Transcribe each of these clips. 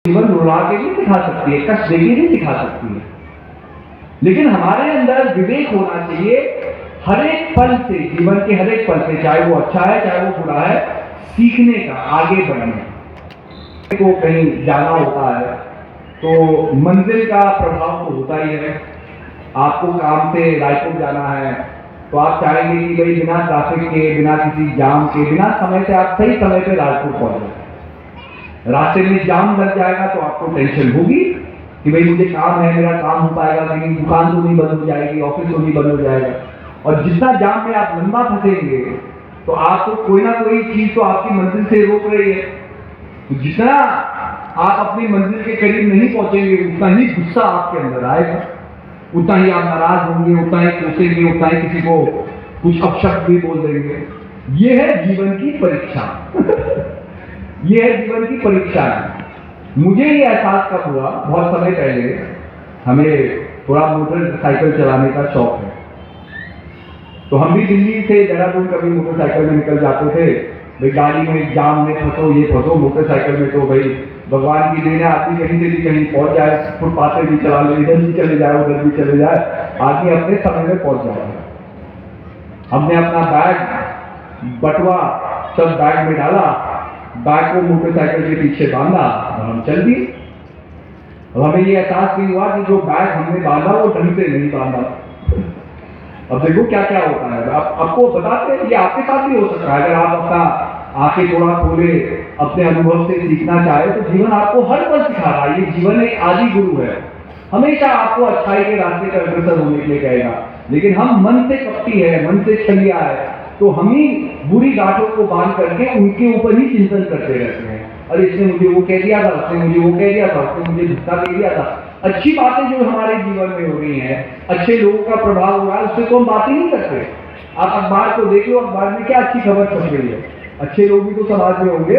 जीवन रुला के नहीं सिखा सकती है, कष्ट देके नहीं सिखा सकती है, लेकिन हमारे अंदर विवेक होना चाहिए। हर एक पल से, जीवन के हर एक पल से, चाहे वो अच्छा है चाहे वो बुरा है, सीखने का, आगे बढ़ने को। कहीं जाना होता है तो मंजिल का प्रभाव तो होता ही है। आपको काम से रायपुर जाना है तो आप चाहेंगे कि भाई बिना ट्रैफिक के, बिना किसी जाम के, बिना समय से आप सही समय पे रायपुर पहुंचे। रास्ते में जाम लग जाएगा तो आपको टेंशन होगी कि भाई मुझे काम है, मेरा काम हो पाएगा कि नहीं, दुकान तो नहीं बंद हो जाएगी, ऑफिस तो नहीं बंद हो जाएगा। और जितना जाम में आप लंबा फंसेंगे तो आपको कोई ना कोई चीज तो आपकी मंजिल से रोक रही है। तो जितना आप अपनी मंजिल के करीब नहीं पहुंचेंगे उतना ही गुस्सा आपके अंदर आएगा, उतना ही आप नाराज होंगे, उतना ही कोसेंगे, उतना ही किसी को कुछ अपशब्द भी बोल देंगे। ये है जीवन की परीक्षा। ये है जीवन की परीक्षा। मुझे ये एहसास कब हुआ, बहुत समय पहले, हमें थोड़ा मोटरसाइकिल चलाने का शौक है, तो हम भी दिल्ली से देहरादून कभी मोटरसाइकिल में निकल जाते थे। भाई गाड़ी में जाम में फंसो, ये फंसो, मोटरसाइकिल में तो भाई भगवान की देन है, आदमी कहीं से भी कहीं पहुंच जाए, फुटपाथ पे भी चला ले, इधर भी चले जाए उधर भी चले जाए, आदमी अपने समय में पहुंच जाएगा। हमने अपना बैग, बटुआ सब बैग में डाला, बैग को मोटरसाइकिल के पीछे बांधा और हम चल दिए। अब हमें ये एहसास नहीं हुआ कि जो बैग हमने बांधा वो ढंग से नहीं बांधा। अब देखो क्या क्या होता है। आपको बताते हैं, ये आपके साथ भी हो सकता है। अगर आप अपना आंखें थोड़ा खोले, अपने अनुभव से सीखना चाहे तो जीवन आपको हर पल सिखा रहा है। ये जीवन एक आदि गुरु है, हमेशा आपको अच्छाई के रास्ते पर अग्रसर होने के लिए कहेगा। लेकिन हम मन से कपटी है, मन से छलिया है, तो हम ही बुरी गांठों को बांध करके उनके ऊपर ही चिंतन करते रहते हैं। अरे इसने मुझे वो कह दिया था, उसने मुझे वो कह दिया था, उसने मुझे धक्का दे दिया था। अच्छी बातें जो हमारे जीवन में हो रही हैं, अच्छे लोगों का प्रभाव हो रहा है, उससे तो हम बात ही नहीं करते। आप अखबार को देख लो, अखबार में क्या अच्छी खबर छप रही है। अच्छे लोग भी तो समाज में होंगे,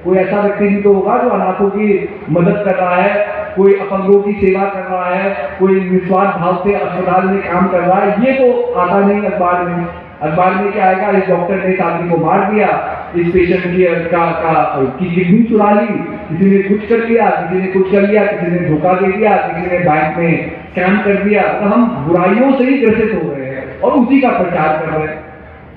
कोई ऐसा व्यक्ति भी तो होगा जो अनाथों की मदद कर रहा है, कोई अपंगों की सेवा कर रहा है, कोई निस्वार्थ भाव से अस्पताल में काम कर रहा है। ये तो आता नहीं अखबार में। अखबार में क्या आएगा, इस डॉक्टर ने इस आदमी को मार दिया, इस पेशेंट की किडनी चुरा ली, किसी ने कुछ कर लिया, किसी ने कुछ कर लिया, किसी ने धोखा दे दिया, किसी ने बैंक में स्कैम कर दिया। तो हम बुराइयों से ही ग्रसित हो रहे हैं और उसी का प्रचार कर रहे हैं,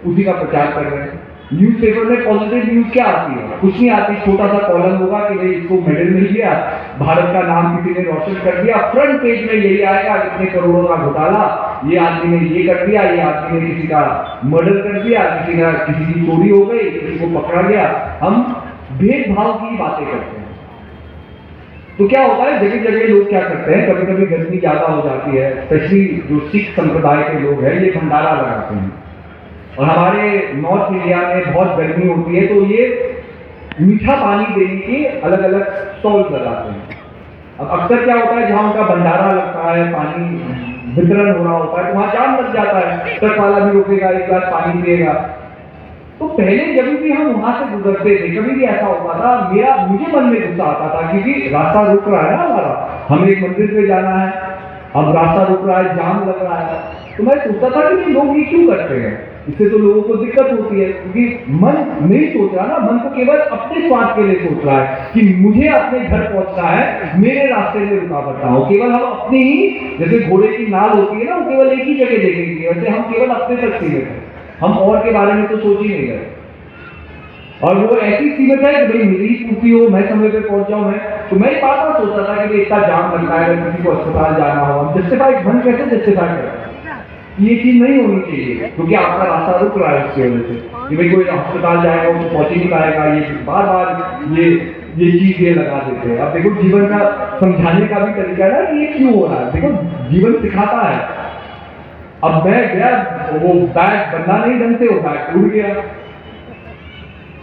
उसी का प्रचार कर रहे हैं। न्यूज़पेपर में पॉजिटिव न्यूज क्या आती है? कुछ नहीं आती। छोटा सा कॉलम होगा कि भाई इसको मेडल मिल गया, भारत का नाम किसी ने रोशन कर दिया। फ्रंट पेज में यही आएगा, इतने करोड़ों का घोटाला, ये आदमी ने ये कर दिया, ये आदमी ने किसी का मर्डर कर दिया, किसी की चोरी हो गई, किसी को पकड़ा गया। हम भेदभाव की बातें करते हैं। तो क्या होता है, जगह जगह लोग क्या करते हैं, कभी कभी गर्मी ज्यादा हो जाती है, स्पेशली जो सिख संप्रदाय के लोग हैं, ये भंडारा लगाते हैं। और हमारे नॉर्थ इंडिया में बहुत गर्मी होती है तो ये मीठा पानी देने के अलग अलग स्टॉल लगाते हैं। अब अक्सर क्या होता है, जहां उनका भंडारा लगता है, पानी वितरण हो रहा होता है, तो वहां जाम लग जाता है, ट्रक वाला भी रोकेगा, एक गिलास पानी पिएगा। तो पहले जब भी हम वहां से गुजरते थे, कभी भी ऐसा होता था, मुझे मन में गुस्सा आता था, क्योंकि रास्ता रुक रहा है ना हमारा, हमें एक मंदिर पे जाना है, अब रास्ता रुक रहा है, जाम लग रहा है। तो मैं सोचता था कि लोग ये क्यों करते हैं, इससे तो लोगों को दिक्कत होती है। क्योंकि मन नहीं सोच रहा ना, मन तो केवल अपने स्वार्थ के लिए सोच रहा है कि मुझे अपने घर पहुंचना है, मेरे रास्ते में रुकावट ना हो। केवल हम अपनी ही, जैसे घोड़े की नाल होती है ना, वो केवल एक ही जगह देखेंगे, वैसे हम केवल अपने तक सीमित हैं, हम और के बारे में तो सोच ही नहीं रहे। और वो ऐसी सीमित है कि भाई मेरी पूर्ति हो, मैं समय पे पहुंच जाऊं। तो मैं बात बात सोचता था कि इतना जाम लगता है, अगर किसी को अस्पताल जाना हो, हम जस्टिफाई, मन कैसे जस्टिफाई करें? ये चीज नहीं होनी चाहिए, क्योंकि आपका रास्ता रुक रहा है उसकी वजह से, कि भाई कोई अस्पताल जाएगा वो तो पहुंच ही नहीं पाएगा। ये बार बार ये चीज ये लगा देते हैं। अब देखो, जीवन का समझाने का भी तरीका है ना कि ये क्यों हो रहा है। देखो, जीवन सिखाता है। अब मैं गया, वो बैग बंधा नहीं ढंग से, वो बैग टूट गया।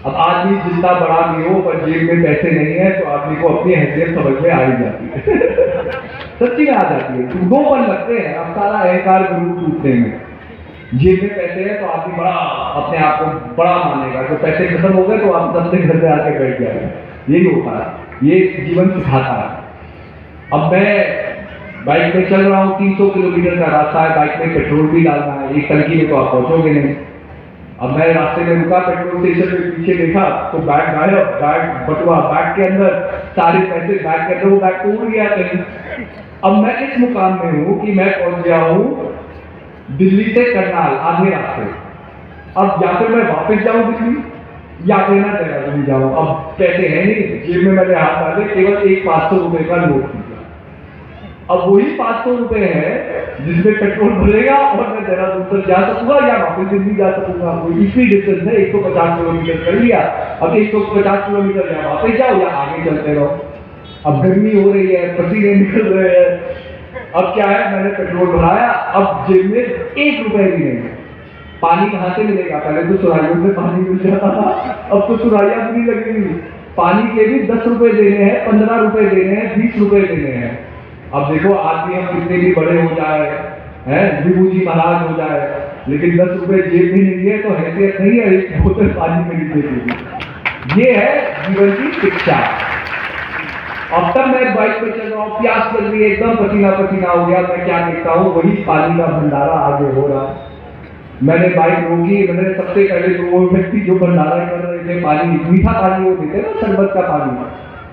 अब आदमी जितना बड़ा भी हो, पर जेब में पैसे नहीं है, तो आदमी को अपनी हैसियत समझ में आ ही जाती है। सच्ची में आ जाती है, टूटोपन लगते हैं। अब सारा अहंकार गुरु टूटने में, जेब में पैसे हैं तो आदमी बड़ा, अपने आप को बड़ा मानेगा, तो पैसे खत्म हो गए तो आप सबसे घर पे आके बैठ जाएगा। यही होता है, ये जीवन सिखाता है। अब मैं बाइक में चल रहा हूँ, 300 किलोमीटर का रास्ता है, बाइक में पेट्रोल भी डालना है, एक टंकी में तो आप पहुंचोगे नहीं। अब मैं रास्ते में रुका, पेट्रोल स्टेशन में पीछे देखा तो बैग गायब, बैग बटुआ, बैग के अंदर सारे पैसे बैग कर दो, बैग टूट गया कहीं। अब मैं इस मुकाम में हूं कि मैं पहुंच गया हूं दिल्ली से करनाल आधे रास्ते। अब या फिर मैं वापस जाऊं दिल्ली या फिर मैं देहरादून जाऊं। अब पैसे हैं नहीं, जेब में मैंने हाथ डाले, केवल एक 500 रुपए का नोट दिया। अब वही 500 रुपए है जिसमें पेट्रोल भरेगा और मैं देहरादून तक जा सकूंगा या वापस दिल्ली जा सकूंगा। कोई इसी डिस्टेंस है, 150 किलोमीटर कर लिया। अब 150 किलोमीटर या वापस जाओ या आगे चलते रहो। अब गर्मी हो रही है, पसीने निकल रहे हैं। अब क्या है, मैंने पेट्रोल भराया, अब जेब में 1 रुपए भी नहीं है। पानी कहाँ से मिलेगा? पहले तो सुराइयों से पानी मिल जाता था, अब तो सुराइयां भी नहीं लगेंगी। पानी के भी 10 रुपए देने हैं, 15 रुपए देने हैं, 20 रुपए देने हैं। अब देखो आदमी हम कितने भी बड़े हो जाए हैं, विभू जी महाराज हो जाए, लेकिन 10 रुपए जेब में नहीं है तो हैसियत नहीं है एक बोतल पानी में लीजिए। ये है जीवन की शिक्षा। अब तक मैं बाइक पर चल रहा हूँ, प्यास लग रही है, एकदम पसीना पसीना हो गया, मैं क्या देखता हूँ, वही पानी का भंडारा आगे हो रहा है। मैंने बाइक रोकी, मैंने सबसे पहले जो वो व्यक्ति जो भंडारा कर रहे थे पानी, मीठा पानी वो देते ना, शरबत का पानी,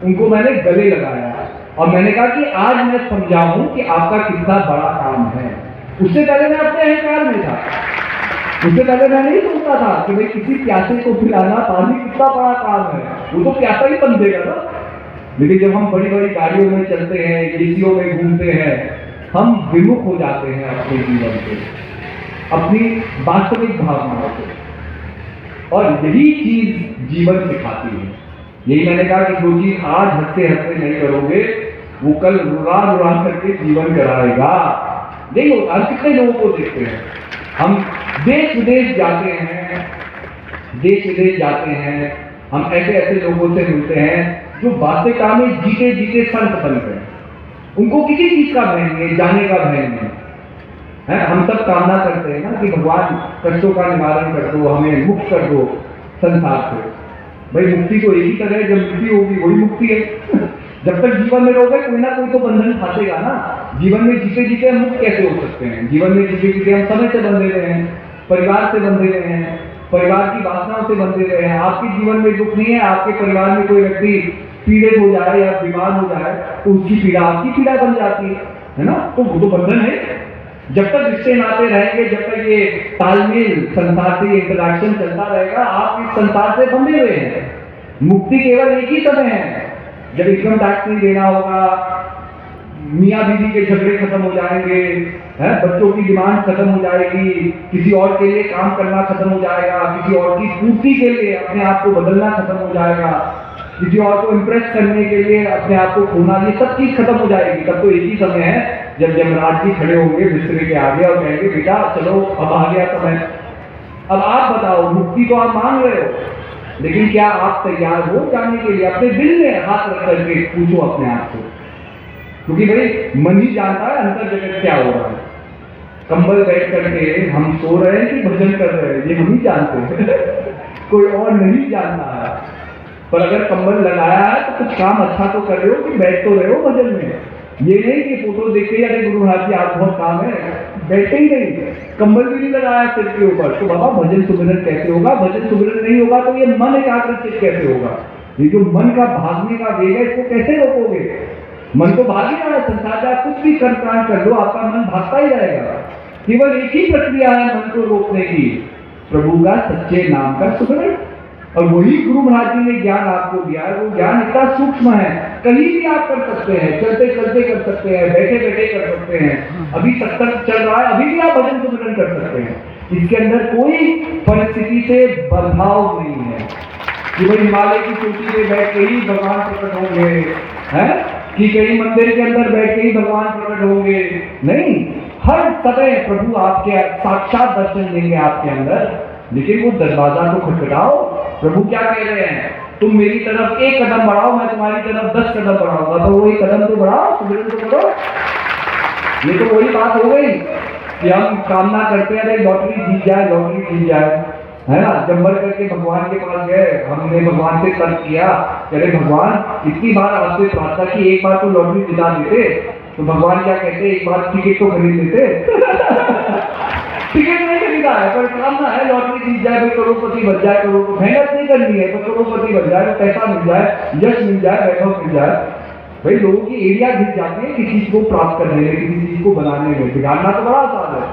उनको मैंने गले लगाया और मैंने कहा कि आज मैं समझा हूं कि आपका कितना बड़ा काम है। उससे पहले मैं अपने अहंकार में था, उससे पहले मैं नहीं सोचता था कि भाई किसी प्यासे को पिलाना पानी कितना बड़ा काम है, वो तो प्यासा ही बन देगा ना। लेकिन जब हम बड़ी बड़ी गाड़ियों में चलते हैं, एसीओ में घूमते हैं, हम विमुख हो जाते हैं अपने जीवन से, अपनी वास्तविक भावनाओं से। और यही चीज जीवन सिखाती है। यही मैंने कहा कि जो चीज आज हंसते हंसते नहीं करोगे वो कल रुला रुला करके जीवन कराएगा। नहीं होता, कितने लोगों को देखते हैं, हम देश विदेश जाते हैं, देश विदेश जाते हैं, हम ऐसे ऐसे लोगों से मिलते हैं जो वास्तविकता में जीते जीते संत बन गए। उनको किसी चीज का भय नहीं है, जाने का भय नहीं है। हम सब कामना करते हैं ना कि भगवान कष्टों का निवारण कर दो, हमें मुक्त कर दो संसार से। भाई मुक्ति तो एक ही तरह है, जब मुक्ति होगी वही मुक्ति है। जब तक जीवन में रहोगे कोई ना कोई तो बंधन फंसेगा ना। जीवन में जीते जीते हम मुक्त कैसे हो सकते हैं? जीवन में जीते जीते हम समय से बंधे रहे हैं, परिवार से बंधे रहे हैं, परिवार की वासनाओं से बंधे रहे हैं। आपके जीवन में दुख नहीं है, आपके परिवार में कोई व्यक्ति पीड़ित हो जाए या बीमार हो जाए तो उसकी पीड़ा आपकी पीड़ा बन जाती है ना। तो वो तो बंधन है। जब तक रिश्ते नाते रहेंगे, जब तक ये तालमेल संसार से इंटरैक्शन चलता रहेगा, आप इस संसार से बंधे हुए हैं। मुक्ति केवल एक ही समय है, जब इनकम टैक्स नहीं देना होगा, मियाँ बीवी के झगड़े खत्म हो जाएंगे, बच्चों की डिमांड खत्म हो जाएगी, किसी और के लिए काम करना खत्म हो जाएगा, किसी और की पूर्ति के लिए अपने आप को बदलना खत्म हो जाएगा, किसी और को इम्प्रेस करने के लिए अपने आप को खोना, ये सब चीज खत्म हो जाएगी। तब तो एक ही समय है जब यमराज जी खड़े होंगे बिस्तरे के आगे और कहेंगे बेटा चलो अब आ गया समय। अब आप बताओ, मुक्ति तो आप मांग रहे हो, लेकिन क्या आप तैयार हो जाने के लिए? अपने दिल में हाथ रख करके पूछो अपने आप को, क्योंकि भाई मन ही जानता है अंतर जगत क्या हो रहा है। कंबल बैठ करके हम सो रहे हैं कि भजन कर रहे हैं, ये हम ही जानते हैं। कोई और नहीं जानता है। पर अगर कंबल लगाया है तो कुछ काम अच्छा तो कर रहे हो कि बैठ तो रहे हो भजन में। ये नहीं कि फोटो देख के अरे गुरु महाराज जी आप बहुत काम है, बैठे ही नहीं, कंबल भी नहीं लगाया सिर के ऊपर, तो बाबा भजन सुमिरन कैसे होगा? भजन सुमिरन नहीं होगा तो ये मन एकाग्रचित कैसे होगा? ये जो मन का भागने का वेग है इसको कैसे रोकोगे? मन तो भाग ही रहा है, संसार का कुछ भी कर्म कर लो आपका मन भागता ही रहेगा। केवल एक ही प्रक्रिया है मन को रोकने की, प्रभु का सच्चे नाम का सुमिरन। और वही गुरु महाराज जी ने ज्ञान आपको दिया है। वो ज्ञान इतना सूक्ष्म है, कहीं भी आप कर सकते हैं, चलते चलते कर सकते हैं, बैठे बैठे कर सकते हैं। अभी सत्संग चल रहा है, अभी भी आप भजन सुमिरन कर सकते हैं। इसके अंदर कोई परिस्थिति से बंधाव नहीं है कि भाई हिमालय की चोटी पे बैठ के ही भगवान प्रकट होंगे, है कि कहीं मंदिर के अंदर बैठ के ही भगवान प्रकट होंगे। नहीं, हर समय प्रभु आपके साक्षात दर्शन देंगे आपके अंदर। लेकिन वो दरवाजा तो खटखटाओ। प्रभु क्या कह रहे हैं? तुम मेरी तरफ एक कदम बढ़ाओ, मैं तुम्हारी तरफ 10 कदम बढ़ाऊंगा। तो वही कदम तो बढ़ाओ, सुमिरन तो करो। ये तो वही बात हो गई कि हम कामना करते हैं लॉटरी जीत जाए, लॉटरी जीत जाए, है ना। जम्बर करके भगवान के पास गए, हमने भगवान से तर्क किया, अरे भगवान इतनी बार आपसे प्रार्थना की, एक बार तो लॉटरी जिता देते। तो भगवान क्या कहते? एक बार टिकट तो खरीद लेते। टिकट नहीं खरीदा, क्या है, पर काम ना है लॉटरी जीत जाए तो करोड़पति बन जाए, मेहनत नहीं करनी है तो करोड़पति बन जाए, पैसा मिल जाए, यश मिल जाए, वैभव मिल जाए। भाई लोगों की एरिया घिस जाती है किसी चीज को प्राप्त करने में, किसी चीज को बनाने में। बिगाड़ना तो बड़ा आसान है,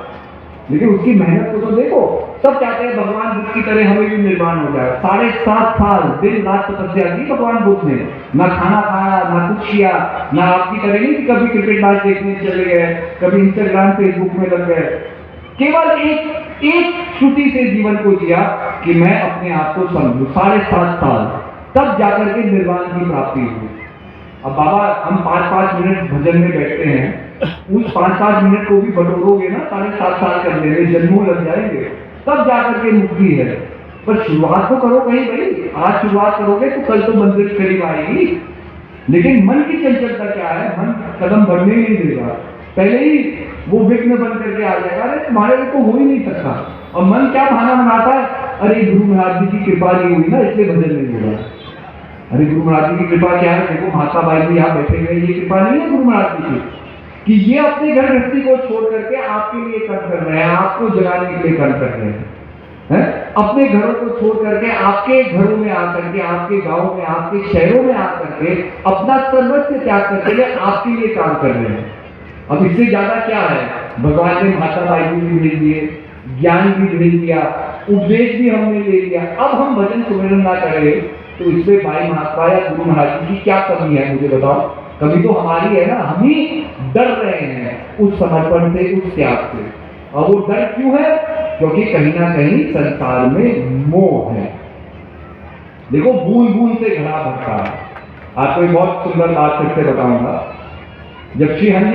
लेकिन उसकी मेहनत को तो देखो। सब चाहते हैं भगवान बुद्ध की तरह हमें भी निर्माण हो जाए। 7.5 साल दिन रात तपस्या की भगवान बुद्ध ने, ना खाना खाया, ना कुछ किया, ना आपकी तरह नहीं कि कभी क्रिकेट मैच देखने चले गए, कभी इंस्टाग्राम फेसबुक में लग गए। केवल एक श्रुति से जीवन को जिया कि मैं अपने आप को समझूं। 7.5 साल, तब जाकर के निर्वाण की प्राप्ति हुई। अब बाबा हम 5-5 मिनट भजन में बैठते हैं, उस 5-5 मिनट को भी बटोरोगे ना 7.5 साल करने में, जन्मों लग जाएंगे, तब जाकर के मुक्ति है। पर शुरुआत तो करो कहीं भाई। आज शुरुआत करोगे तो कल तो मंदिर करीब आएगी। लेकिन मन की चंचलता क्या है, मन कदम बढ़ने नहीं देगा, पहले ही वो विघ्न बन करके आ जाएगा। अरे तुम्हारे लिए तो हो ही नहीं सकता। और मन क्या बहाना बनाता है, अरे गुरु महाराज जी की कृपा नहीं हुई ना इसलिए भजन नहीं हुआ। अरे गुरु महाराज जी की कृपा क्या है, देखो महात्मा बाई जी यहाँ बैठे हुए, ये कृपा नहीं है गुरु महाराज जी की कि ये अपने घर गृहस्थी को छोड़ करके आपके लिए कर्म कर रहे हैं, आपको जगाने के लिए कर्म कर रहे हैं। अपने घरों को छोड़ करके आपके घरों में आकर के, आपके गांव में, आपके शहरों में आकर के अपना सर्वस्व त्याग करके आपके लिए काम कर रहे हैं। अब इससे ज्यादा क्या है, भगवान ने महात्मा बाई जी भी भेज दिए, ज्ञान भी भेज दिया, उपदेश भी हमने ले लिया। अब हम भजन सुमिरन ना करें तो इसमें भाई महात्मा या गुरु महाराज जी की क्या कमी है, मुझे बताओ। कमी तो हमारी है ना, हम ही डर रहे हैं उस समर्पण से, उस त्याग से। और वो डर क्यों है, क्योंकि कहीं ना कहीं संसार में मोह है। देखो बूंद बूंद से घड़ा भरता है। आपको एक बहुत सुंदर बात फिर से बताऊंगा। जब श्री हरि